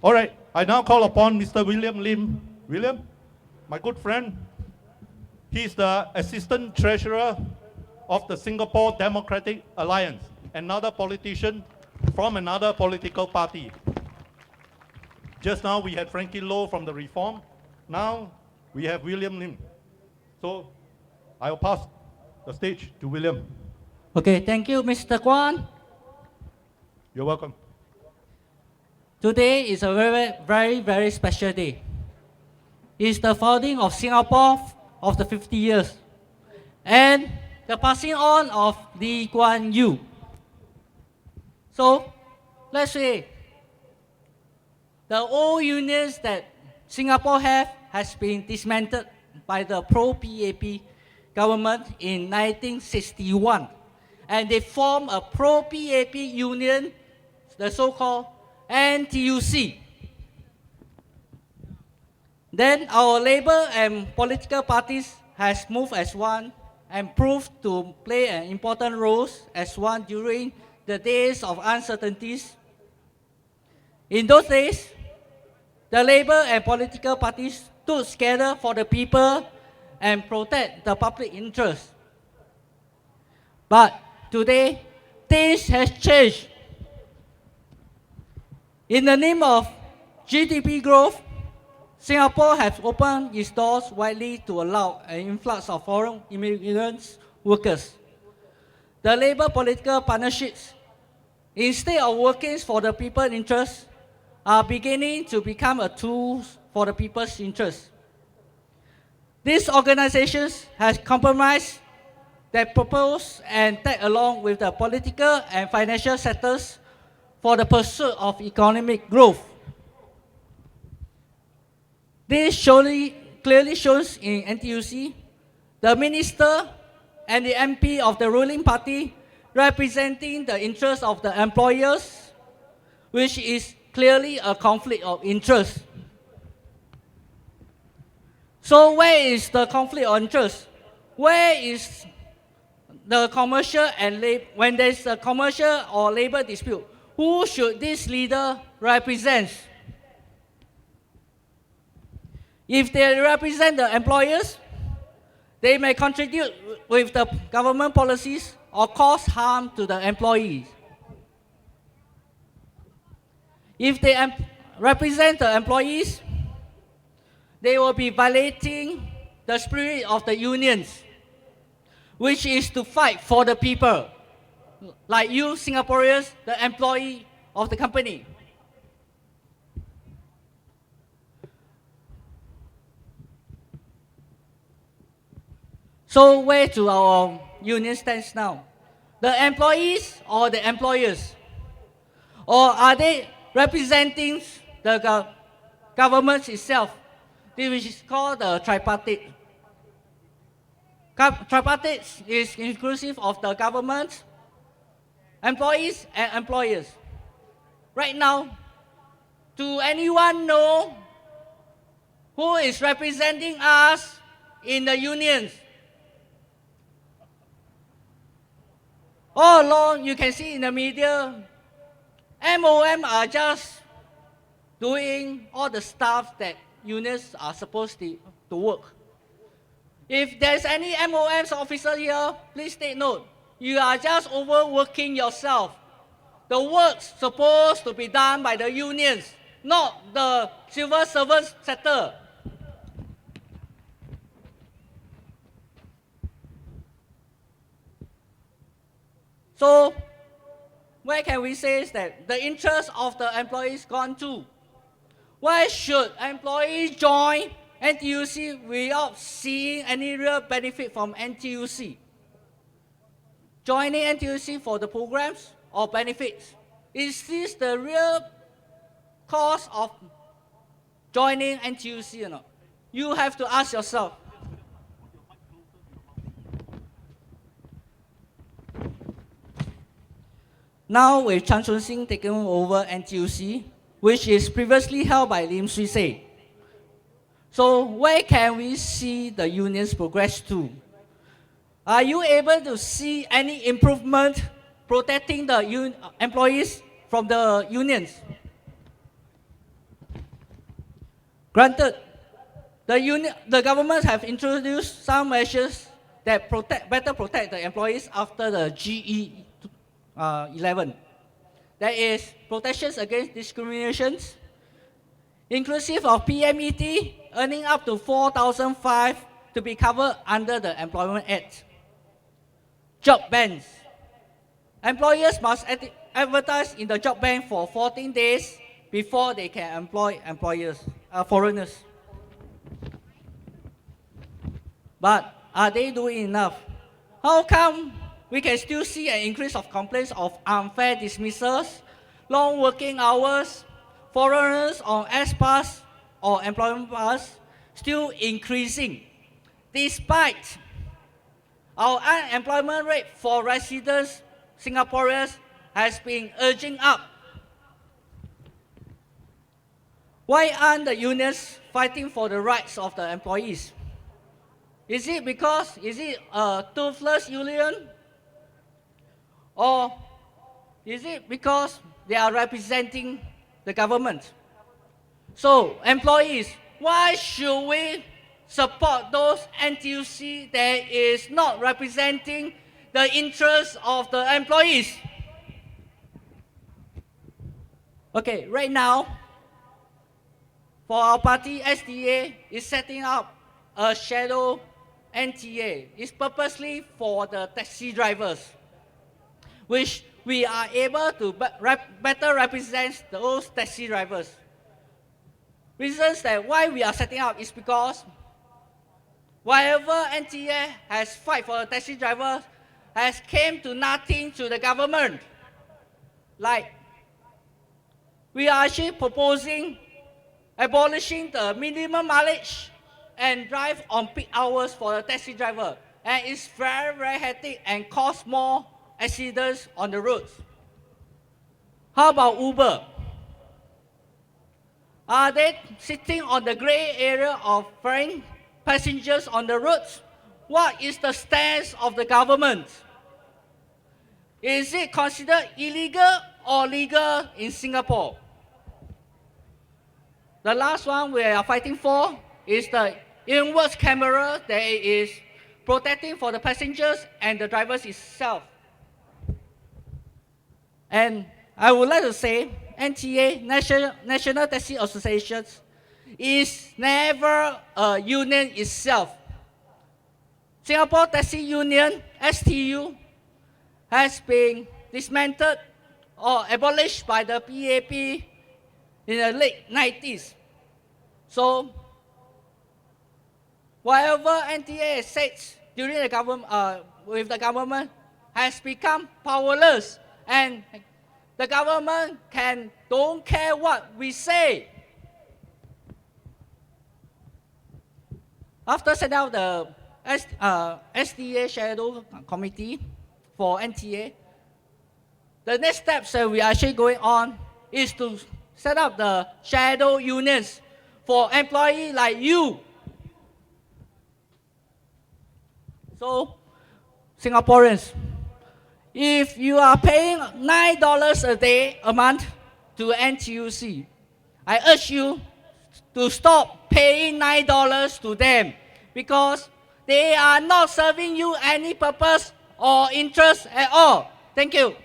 All right, I now call upon Mr. William Lim. William, my good friend, he's the Assistant Treasurer of the Singapore Democratic Alliance, another politician from another political party. Just now we had Frankie Loh from the Reform. Now we have William Lim. So I'll pass the stage to William. Okay, thank you, Mr. Kwan. You're welcome. Today is a very special day. It's the founding of Singapore of the 50 years and the passing on of Lee Kuan Yew. So, let's say the old unions that Singapore has been dismantled by the pro-PAP government in 1961, and they form a pro-PAP union, the so-called NTUC. Then our labor and political parties has moved as one and proved to play an important role as one during the days of uncertainties. In those days, the labor and political parties stood together for the people and protect the public interest. But today, things has changed. In the name of GDP growth, Singapore has opened its doors widely to allow an influx of foreign immigrant workers. The labor political partnerships, instead of working for the people's interests, are beginning to become a tool for the people's interests. These organizations have compromised their purpose and tag along with the political and financial sectors for the pursuit of economic growth. This clearly shows in NTUC, the minister and the MP of the ruling party representing the interests of the employers, which is clearly a conflict of interest. So where is the conflict of interest? Where is the commercial and when there's a commercial or labor dispute, who should this leader represent? If they represent the employers, they may contribute with the government policies or cause harm to the employees. If they represent the employees, they will be violating the spirit of the unions, which is to fight for the people, like you Singaporeans, the employee of the company. So where do our union stands now? The employees or the employers? Or are they representing the government itself, which is called the tripartite? Tripartite is inclusive of the government, employees and employers. Right now, do anyone know who is representing us in the unions? All along, you can see in the media, MOM are just doing all the stuff that unions are supposed to work. If there's any MOM's officer here, please take note. You are just overworking yourself. The work's supposed to be done by the unions, not the civil service sector. So, where can we say that the interest of the employees gone to? Why should employees join NTUC without seeing any real benefit from NTUC? Joining NTUC for the programs or benefits? Is this the real cause of joining NTUC or not? You have to ask yourself. Now with Chan Chun Sing taking over NTUC, which is previously held by Lim Swee Say. So where can we see the unions progress to? Are you able to see any improvement protecting the employees from the unions? Granted, the government have introduced some measures that better protect the employees after the GE 11. That is protections against discriminations, inclusive of PMET earning up to 4,500 to be covered under the Employment Act. Job bans. Employers must advertise in the job bank for 14 days before they can employ foreigners. But are they doing enough? How come we can still see an increase of complaints of unfair dismissals, long working hours, foreigners on asst or employment pass still increasing, despite our unemployment rate for residents, Singaporeans, has been urging up? Why aren't the unions fighting for the rights of the employees? Is it a toothless union? Or is it because they are representing the government? So, employees, why should we support those NTUC that is not representing the interests of the employees? Okay, right now, for our party, SDA is setting up a shadow NTA. It's purposely for the taxi drivers, which we are able to better represent those taxi drivers. Reasons that why we are setting up is because whatever NTA has fight for the taxi drivers has came to nothing to the government. Like, we are actually proposing abolishing the minimum mileage and drive on peak hours for the taxi driver. And it's very, very hectic and cause more accidents on the roads. How about Uber? Are they sitting on the gray area of ferrying passengers on the roads? What is the stance of the government? Is it considered illegal or legal in Singapore? The last one we are fighting for is the inwards camera that is protecting for the passengers and the drivers itself. And I would like to say, NTA, National Taxi Associations, is never a union itself. Singapore Taxi Union, STU, has been dismantled or abolished by the PAP in the late 90s. So, whatever NTA says during the government, with the government has become powerless, and the government don't care what we say. After setting up the SDA Shadow Committee for NTA, the next steps that we are actually going on is to set up the shadow unions for employees like you. So, Singaporeans, if you are paying $9 a day, a month to NTUC, I urge you to stop paying $9 to them, because they are not serving you any purpose or interest at all. Thank you.